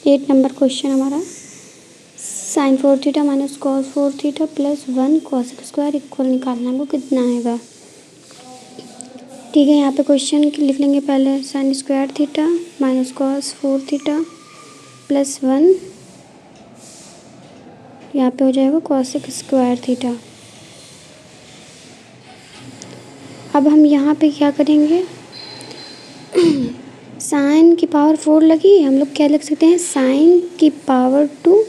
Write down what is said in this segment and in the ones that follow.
8 number question हमारा sine 4 theta minus cos 4 theta plus 1 cosec square equal निकालना हमको कितना आएगा। ठीक है, यहाँ पे क्वेश्चन लिख लेंगे पहले sign square theta minus cos 4 theta plus 1, यहाँ पे हो जाएगा कॉसेक स्क्वायर थीटा। अब हम यहाँ पे क्या करेंगे, साइन की पावर 4 लगी, हम लोग क्या लिख सकते हैं, साइन की पावर 2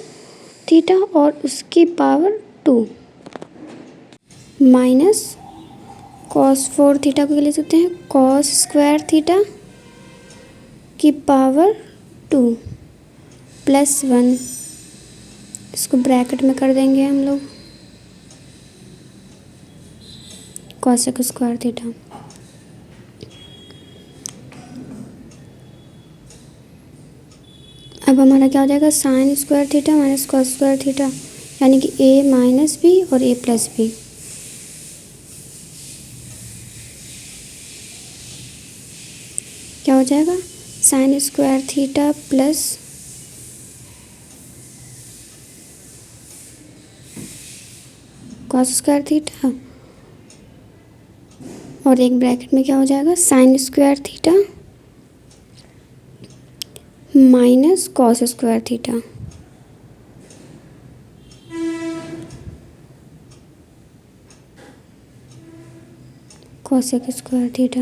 थीटा और उसकी पावर 2 माइनस कॉस 4 थीटा को क्या लिख सकते हैं, कॉस स्क्वायर थीटा की पावर 2 प्लस 1, इसको ब्रैकेट में कर देंगे हम लोग, कॉसेक स्क्वायर थीटा। अब हमारा क्या हो जाएगा, sign square theta minus cos square theta, यानी कि a माइनस बी और a प्लस बी। क्या हो जाएगा, sign square theta plus cos square theta और एक ब्रैकेट में क्या हो जाएगा, sign square theta minus cos square theta. Cosec square theta.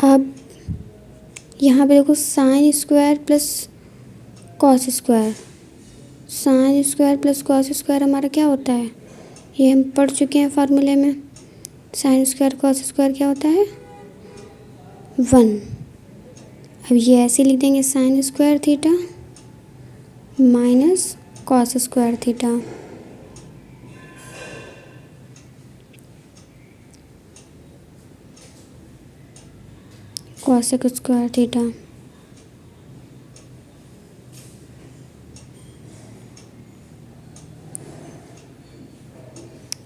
अब यहाँ पे देखो sign square plus cos square, sign square plus cos square हमारा क्या होता है, ये हम पढ़ चुके हैं फार्मूले में। साइन स्क्वायर कॉस स्क्वायर क्या होता है, 1। अब ये ऐसे लिख देंगे, sign square theta minus cos square theta. Cosec square theta.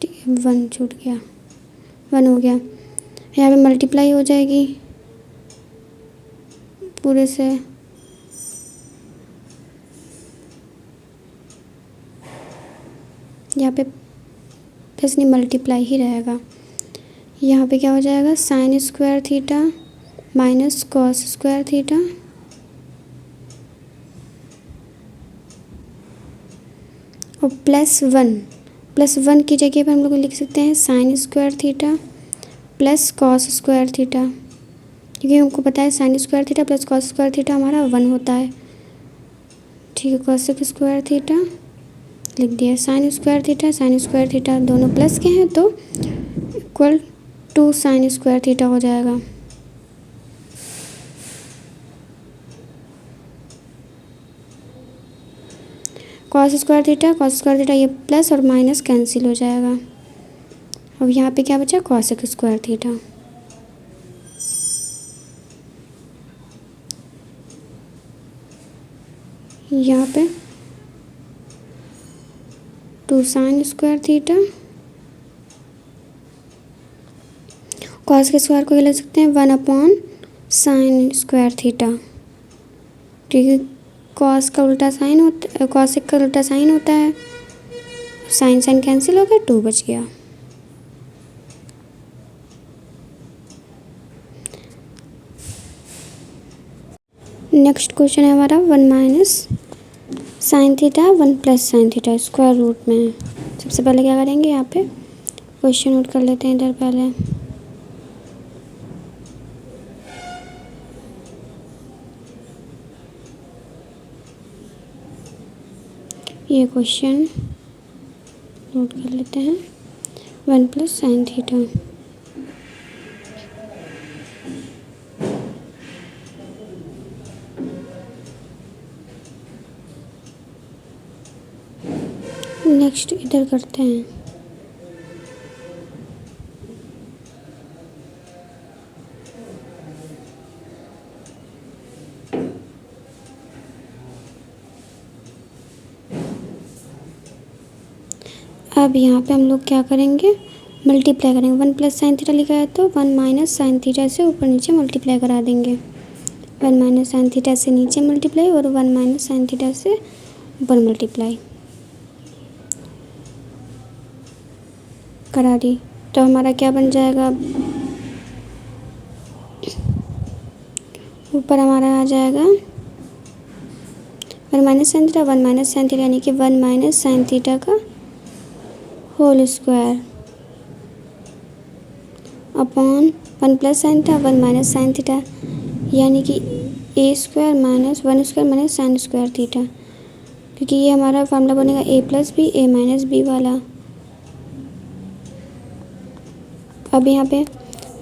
ठीक है, 1 छूट गया, 1 हो गया, यहाँ पे मल्टीप्लाई हो जाएगी पूरे से, यहाँ पे प्लस नहीं मल्टीप्लाई ही रहेगा। यहाँ पे क्या हो जाएगा, sign square theta minus cos square theta और प्लस 1 की जगह पर हम लोग लिख सकते हैं sign square theta plus cos square theta, क्योंकि हमको पता है sine square theta plus cos square theta हमारा 1 होता है। ठीक है, कॉसेक स्क्वायर थीटा लिख दिया, साइन स्क्वायर थीटा दोनों प्लस के हैं तो equal to sine square theta हो जाएगा। कॉस स्क्वायर थीटा ये प्लस और माइनस कैंसिल हो जाएगा। अब यहाँ पे क्या बचा, कॉसेक स्क्वायर थीटा। यहाँ पे 2 साइन स्क्वायर थीटा, कॉस के स्क्वायर को ये ले सकते हैं 1 अपॉन साइन स्क्वायर थीटा। ठीक है, कॉस का उल्टा साइन होता है, कॉसेक का उल्टा साइन होता है, साइन कैंसिल हो गया, 2 बच गया। नेक्स्ट क्वेश्चन है हमारा 1 minus sine theta 1 plus sine theta square root में। सबसे पहले क्या करेंगे, यहाँ पे क्वेश्चन नोट कर लेते हैं इधर पहले। ये क्वेश्चन नोट कर लेते हैं, 1 प्लस साइन थीटा। नेक्स्ट इधर करते हैं, अब यहाँ पे हम लोग क्या करेंगे, मल्टीप्लाई करेंगे। 1 प्लस साइन थीटा लिखा है तो 1 माइनस साइन थीटा से ऊपर नीचे मल्टीप्लाई करा देंगे। वन माइनस साइन थीटा से नीचे मल्टीप्लाई और वन माइनस साइन थीटा से ऊपर मल्टीप्लाई करा दी। तो हमारा क्या बन जाएगा, ऊपर हमारा आ जाएगा वन माइनस साइन थीटा यानी कि वन माइनस साइन थीटा का whole square upon one plus sine theta one minus sine theta यानी कि a square minus one square minus sine square theta, क्योंकि ये हमारा फार्मूला बनेगा a plus b a minus b वाला। अब यहाँ पे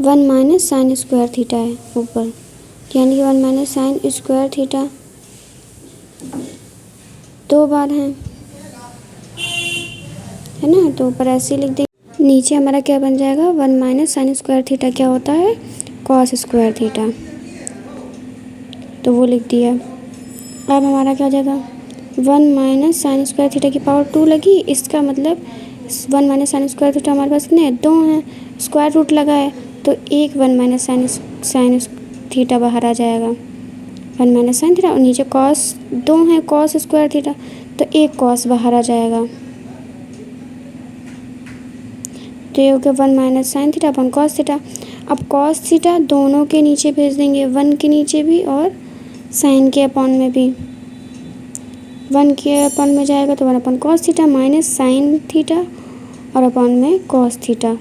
one minus sine square theta है ऊपर, यानी कि one minus sine square theta दो बार है ना, तो ऊपर ऐसे ही लिख देंगे। नीचे हमारा क्या बन जाएगा, one minus sine square theta क्या होता है, कॉस स्क्वायर थीटा, तो वो लिख दिया। अब हमारा क्या हो जाएगा, one minus sine square theta की पावर टू लगी, इसका मतलब one minus sine square theta हमारे पास कितने हैं, दो हैं, स्क्वायर रूट लगा है तो एक वन माइनस साइन थीटा बाहर आ जाएगा, वन माइनस साइन थीटा, और नीचे कॉस दो हैं कॉस स्क्वायर थीटा तो एक कॉस बाहर आ जाएगा, तो ये हो गया वन माइनस साइन थीटा अपन कॉस थीटा। अब कॉस थीटा दोनों के नीचे भेज देंगे, वन के नीचे भी और साइन के अपॉन में भी, वन के अपॉन में जाएगा तो one upon cos theta minus sine theta और अपॉन में कॉस थीटा।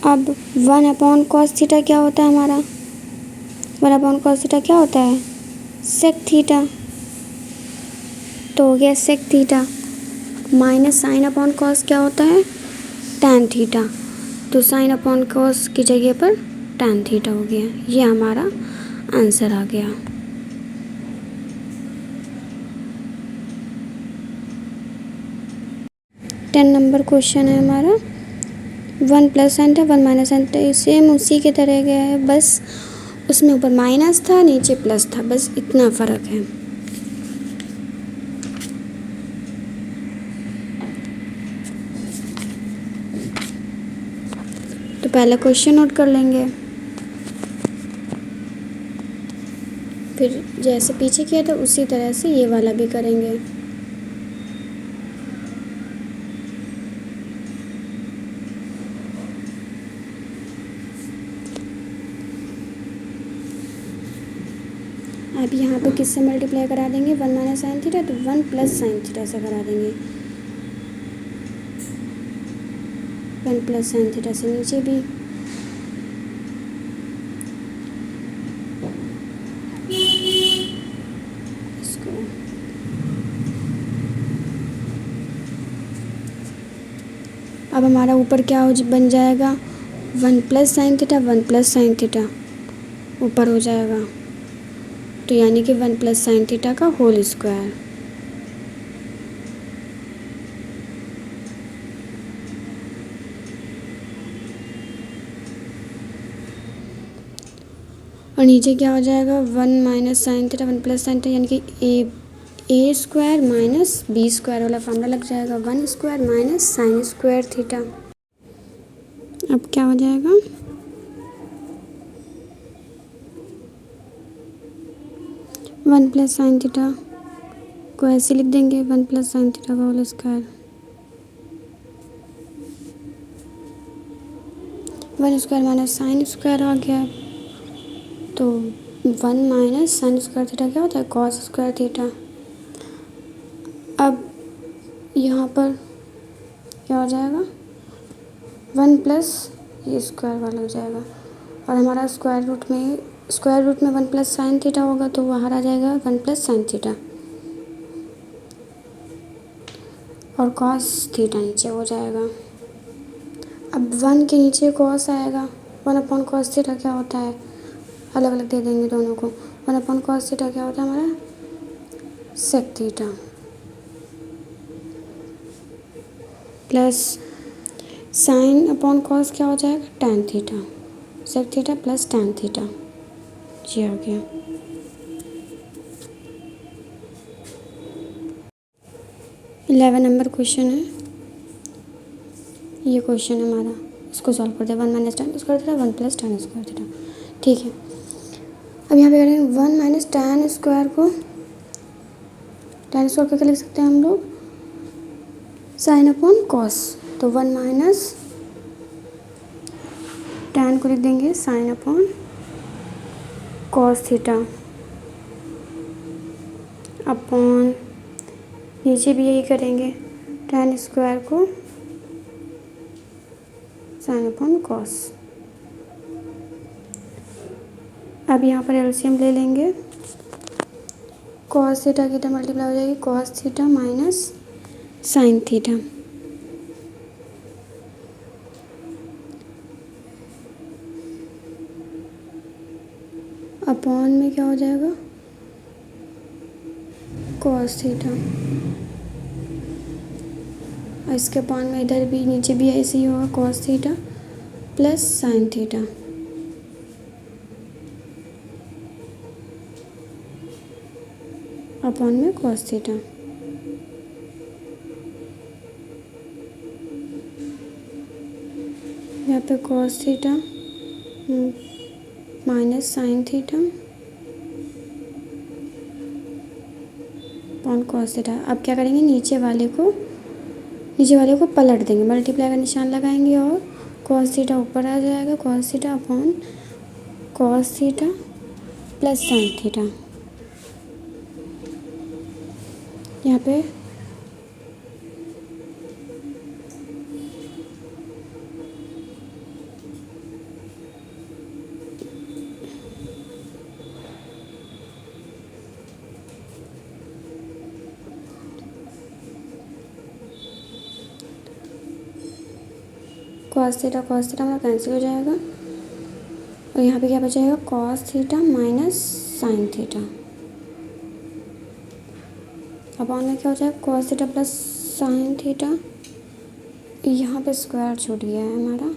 अब वन अपॉन कॉस थीटा क्या होता है हमारा, वन अपॉन कॉस थीटा क्या होता है, सेक थीटा, तो हो गया sec theta minus sine upon cos क्या होता है, टैन थीटा, तो साइन अपॉन कॉस की जगह पर टैन थीटा हो गया, ये हमारा आंसर आ गया। टेन नंबर क्वेश्चन है हमारा, वन प्लस साइन था वन माइनस साइन था, सेम उसी के तरह गया है, बस उसमें ऊपर माइनस था नीचे प्लस था, बस इतना फ़र्क है। तो पहला क्वेश्चन नोट कर लेंगे, फिर जैसे पीछे किया था उसी तरह से ये वाला भी करेंगे। अब यहाँ पे किससे मल्टीप्लाई करा देंगे, वन माइनस साइन थीटा तो वन प्लस साइन थीटा से करा देंगे, वन प्लस साइन थीटा से नीचे भी, इसको अब हमारा ऊपर क्या हो बन जाएगा, वन प्लस साइन थीटा ऊपर हो जाएगा, तो यानी कि वन प्लस साइन थीटा का होल स्क्वायर। और नीचे क्या हो जाएगा, one minus sine theta one plus sine theta यानी कि a square minus B square वाला फॉर्मूला लग जाएगा, one square minus sine square theta. अब क्या हो जाएगा, वन प्लस साइन थीटा को ऐसे लिख देंगे, वन प्लस साइन थीटा का whole square, one square minus sine square आ गया, तो one minus sine square theta क्या होता है, कॉस स्क्वायर थीटा। अब यहाँ पर क्या हो जाएगा, वन प्लस ये स्क्वायर वाला हो जाएगा, और हमारा स्क्वायर रूट में वन प्लस साइन थीटा होगा तो बाहर आ जाएगा वन प्लस साइन थीटा, और कॉस थीटा नीचे हो जाएगा। अब वन के नीचे कॉस आएगा, वन अपॉन कॉस थीटा क्या होता है, अलग अलग दे देंगे दोनों को, वन अपॉन कॉस थीटा क्या होता है हमारा, sec theta, plus sine upon cos क्या हो जाएगा, tan theta, sec theta plus tan theta, ये आ गया। इलेवन नंबर क्वेश्चन है, ये क्वेश्चन हमारा, इसको सॉल्व करते हैं, one minus tan square theta one plus tan square theta, ठीक है। अब यहाँ पे करेंगे 1 माइनस tan स्क्वायर को, tan स्क्वायर को क्या लिख सकते हैं हम लोग, साइन अपॉन कॉस। तो 1 माइनस tan को लिख देंगे sign upon cos theta upon, नीचे भी यही करेंगे, tan स्क्वायर को साइन अपॉन कॉस। अब यहाँ पर एलसीएम ले लेंगे, कॉस थीटा की टर्म मल्टीप्लाई हो जाएगी cos theta minus sine theta. Upon में क्या हो जाएगा, कॉस थीटा, और इसके अपॉन में इधर भी नीचे भी ऐसे ही होगा, cos theta plus sine theta. Upon में कॉस थीटा। यहाँ पे cos theta minus sine theta upon cos theta. अब क्या करेंगे, नीचे वाले को पलट देंगे, मल्टीप्लाई का निशान लगाएंगे और कॉस थीटा ऊपर आ जाएगा, cos theta upon cos theta plus sine theta. यहाँ पे कॉस थीटा हमारा कैंसिल हो जाएगा, और यहाँ पे क्या बचेगा, cos theta minus sine theta. Upon में क्या हो जाएगा, cos theta plus sine theta. यहाँ पे स्क्वायर छूट गया है हमारा,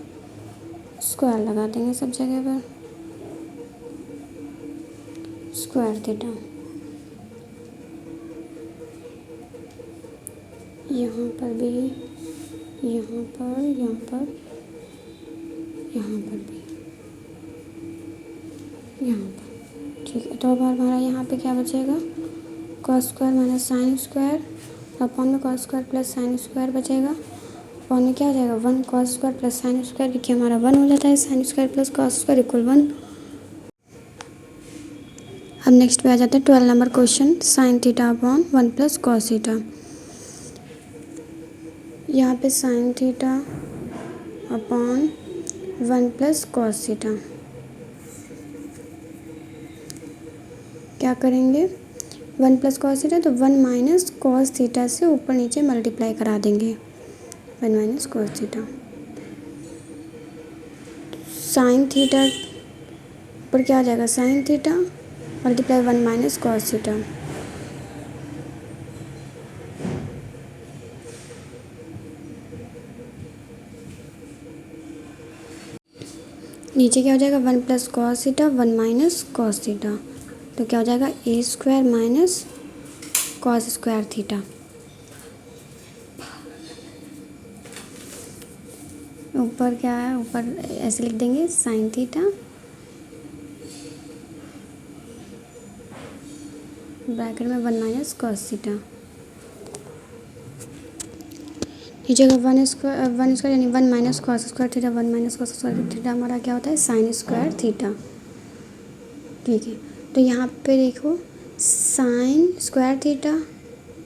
स्क्वायर लगा देंगे सब जगह पर, स्क्वायर थीटा। यहाँ पर भी, यहाँ पर, यहाँ पर, यहाँ पर भी, यहाँ पर। ठीक है, तो अब हमारा यहाँ पे क्या बचेगा, cos square minus sine square, upon में cos square plus sine square बचेगा। अपॉन में क्या हो जाएगा, 1 cos square plus sine square, देखिए हमारा 1 हो जाता है, sine square plus cos square equal 1। अब नेक्स्ट पे आ जाते हैं 12 number question, sine theta upon 1 plus cos theta. यहाँ पे sine theta upon 1 plus cos theta. क्या करेंगे, 1 प्लस कॉस थीटा, तो 1 माइनस कॉस थीटा से ऊपर नीचे मल्टीप्लाई करा देंगे, 1 minus cos theta. Sine theta ऊपर क्या आ जाएगा, sine theta multiply 1 minus cos theta. नीचे क्या हो जाएगा, 1 plus cos theta 1 minus cos theta, तो क्या हो जाएगा, a square minus cos square theta. ऊपर क्या है, ऊपर ऐसे लिख देंगे साइन थीटा ब्रैकेट में 1 माइनस कॉस थीटा। नीचे का 1 स्क्वायर यानी 1 minus cos square theta, 1 minus cos square theta हमारा क्या होता है, साइन स्क्वायर थीटा। ठीक है, तो यहाँ पे देखो साइन स्क्वायर थीटा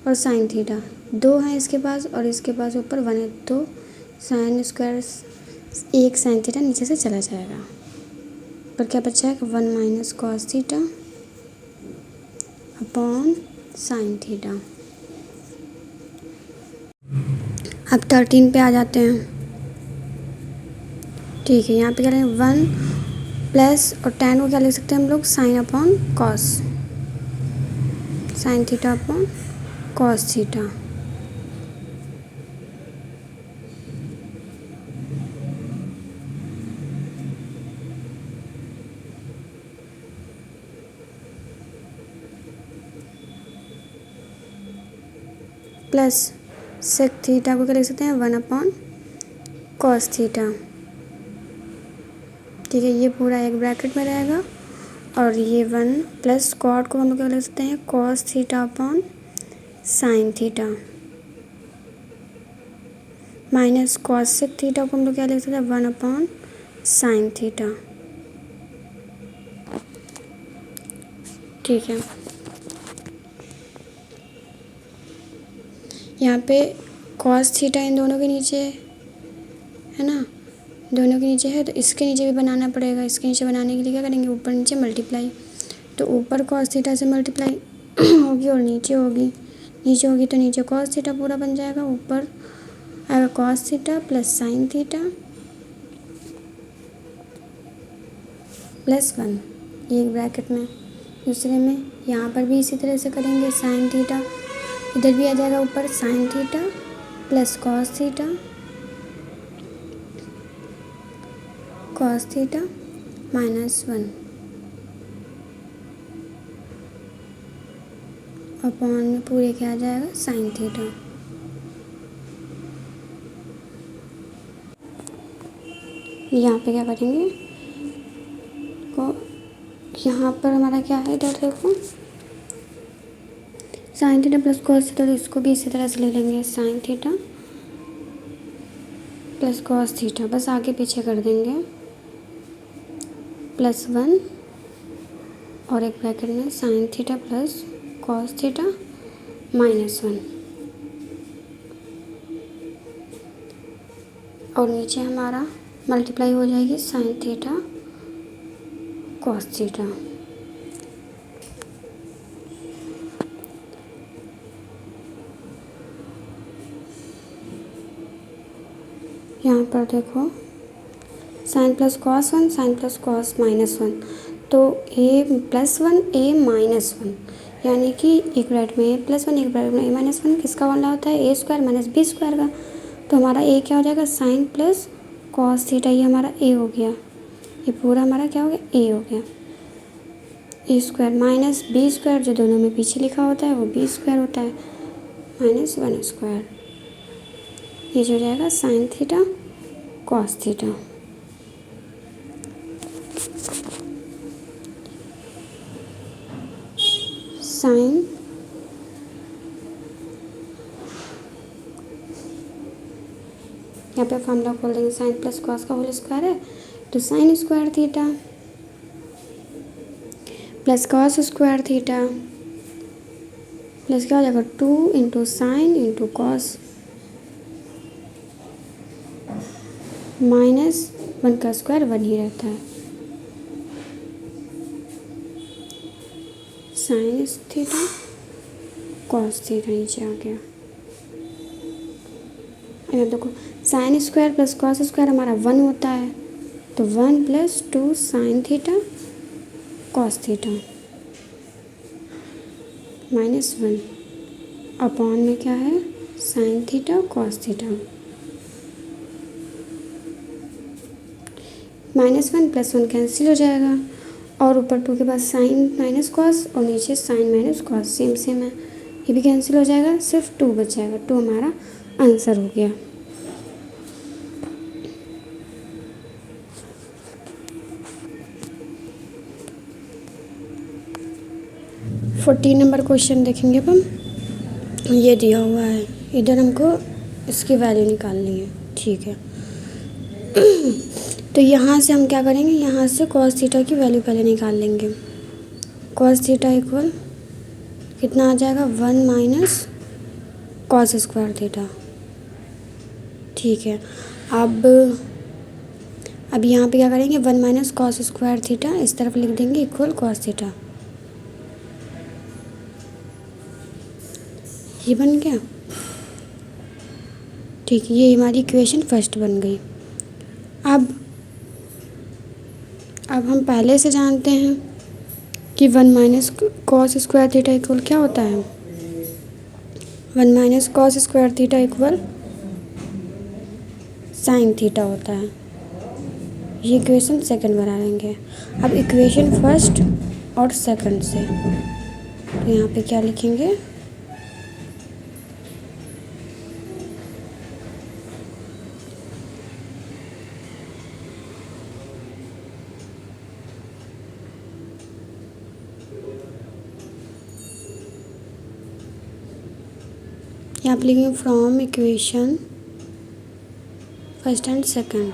और साइन थीटा 2 हैं इसके पास, और इसके पास ऊपर 1 है, तो साइन स्क्वायर 1 साइन थीटा नीचे से चला जाएगा, पर क्या बचा है, 1 minus cos theta upon sine theta. अब 13 पे आ जाते हैं। ठीक है, यहाँ पे क्या लेंगे, 1 प्लस और tan को क्या लिख सकते हैं हम लोग, sine upon cos, sine theta upon cos theta. Plus sec theta को क्या लिख सकते हैं, 1 अपॉन कॉस थीटा। ठीक है, ये पूरा एक ब्रैकेट में रहेगा और ये 1 प्लस कॉट को हम लोग क्या लिख सकते हैं, cos theta upon sine theta, minus cosec theta को हम लोग क्या लिख सकते हैं, 1 अपॉन साइन थीटा। ठीक है, यहाँ पे कॉस थीटा इन दोनों के नीचे है ना, दोनों के नीचे है, तो इसके नीचे भी बनाना पड़ेगा। इसके नीचे बनाने के लिए क्या करेंगे, ऊपर नीचे मल्टीप्लाई, तो ऊपर कॉस थीटा से मल्टीप्लाई होगी और नीचे होगी तो नीचे कॉस थीटा पूरा बन जाएगा, ऊपर आएगा cos theta plus sine theta plus 1, ये एक ब्रैकेट में। दूसरे में यहाँ पर भी इसी तरह से करेंगे, साइन थीटा इधर भी आ जाएगा ऊपर, sine theta plus cos theta minus 1 upon में पूरे क्या आ जाएगा, साइन थीटा। यहाँ पे क्या करेंगे, को यहाँ पर हमारा क्या है, इधर देखो sine theta plus cos theta, तो इसको भी इसी तरह से ले लेंगे, sine theta plus cos theta, बस आगे पीछे कर देंगे, प्लस 1 और एक ब्रैकेट में sine theta plus cos theta minus 1, और नीचे हमारा मल्टीप्लाई हो जाएगी साइन थीटा कॉस थीटा। यहाँ पर देखो sine plus cos 1 sine plus cos minus 1, तो ए प्लस 1 ए माइनस 1, यानी कि एक ब्रैकेट में ए प्लस 1 एक ब्रैकेट में ए माइनस 1, किसका वाला होता है, ए स्क्वायर माइनस बी स्क्वायर का। तो हमारा ए क्या हो जाएगा, साइन प्लस कॉस थीटा, ये हमारा ए हो गया, ये पूरा हमारा क्या हो गया, ए हो गया। ए स्क्वायर माइनस बी स्क्वायर, जो दोनों में पीछे लिखा होता है वो बी स्क्वायर होता है, माइनस 1 स्क्वायर, ये जो हो जाएगा sine theta cos theta. Sine यहाँ पे फॉर्मूला खोल देंगे, साइन प्लस कॉस का होल स्क्वायर है तो sine square theta plus cos square theta plus क्या हो जाएगा, 2 into sine into cos minus 1 का स्क्वायर 1 ही रहता है, साइन थीटा कॉस थीटा नीचे आ गया। अब देखो sign square plus cos square हमारा 1 होता है, तो 1 plus 2 sign theta cos theta minus 1 upon में क्या है, sign theta cos theta, minus 1 plus 1 cancel हो जाएगा, और ऊपर 2 के बाद साइन माइनस कॉस और नीचे साइन माइनस कॉस सेम है, ये भी कैंसिल हो जाएगा, सिर्फ 2 बच जाएगा, 2 हमारा आंसर हो गया। फोर्टीन नंबर क्वेश्चन देखेंगे अब हम, ये दिया हुआ है, इधर हमको इसकी वैल्यू निकालनी है। ठीक है तो यहाँ से हम क्या करेंगे, यहाँ से कॉस थीटा की वैल्यू पहले निकाल लेंगे। कॉस थीटा इक्वल कितना आ जाएगा, 1 माइनस कॉस स्क्वायर थीटा। ठीक है, अब यहाँ पे क्या करेंगे, 1 माइनस कॉस स्क्वायर थीटा इस तरफ लिख देंगे इक्वल कॉस थीटा, ये बन गया। ठीक है, ये हमारी इक्वेशन फर्स्ट बन गई। अब हम पहले से जानते हैं कि 1 minus cos square theta equal क्या होता है, 1 minus cos square theta equal sine theta होता है। ये इक्वेशन सेकंड बना लेंगे। अब इक्वेशन फर्स्ट और सेकंड से, तो यहाँ पे क्या लिखेंगे, यहाँ पे लिखेंगे from equation first and second.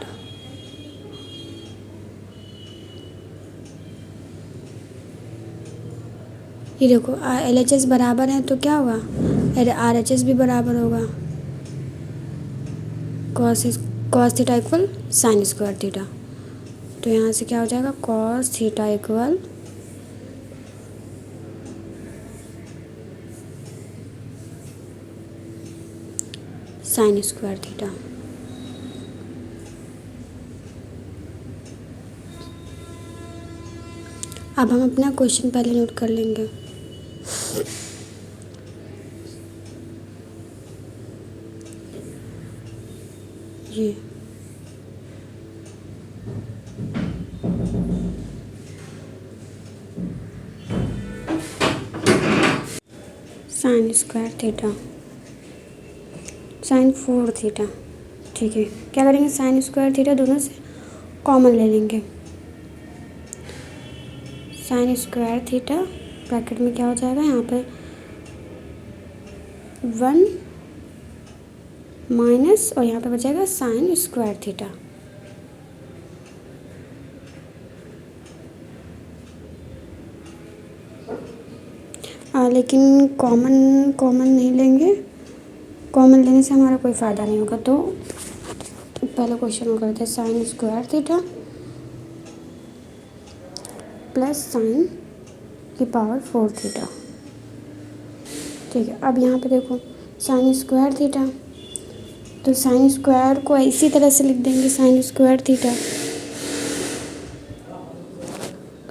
ये देखो LHS बराबर है तो क्या होगा, RHS भी बराबर होगा, cos theta equal sign square theta. तो यहाँ से क्या हो जाएगा, cos theta equal sign square theta. अब हम अपना क्वेश्चन पहले नोट कर लेंगे। ये sign square theta sine 4 theta. ठीक है, क्या करेंगे, साइन स्क्वायर थीटा दोनों से कॉमन ले लेंगे। साइन स्क्वायर थीटा ब्रैकेट में क्या हो जाएगा, यहाँ पे 1 माइनस और यहाँ पे बचेगा साइन स्क्वायर थीटा। लेकिन कॉमन नहीं लेंगे, कॉमन लेने से हमारा कोई फ़ायदा नहीं होगा। तो पहले क्वेश्चन में करते हैं sign square theta plus sign की पावर 4 थीटा। ठीक है, अब यहाँ पे देखो साइन स्क्वायर थीटा, तो साइन स्क्वायर को इसी तरह से लिख देंगे, sign square theta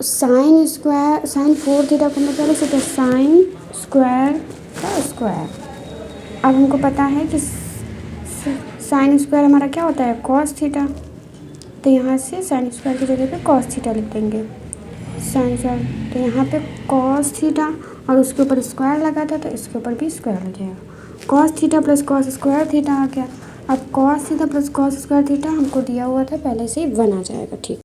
sine 4 theta को मैं पहले से साइन स्क्वायर का स्क्वायर। अब हमको पता है कि साइन स्क्वायर हमारा क्या होता है, कॉस थीटा, तो यहाँ से साइन स्क्वायर की जगह पे कॉस थीटा लिख देंगे। साइन स्क्वायर, तो यहाँ पे कॉस थीटा और उसके ऊपर स्क्वायर लगा था तो इसके ऊपर भी स्क्वायर हो जाएगा। Cos theta plus cos square theta आ गया। अब cos theta plus cos square theta हमको दिया हुआ था पहले से ही 1 आ जाएगा। ठीक।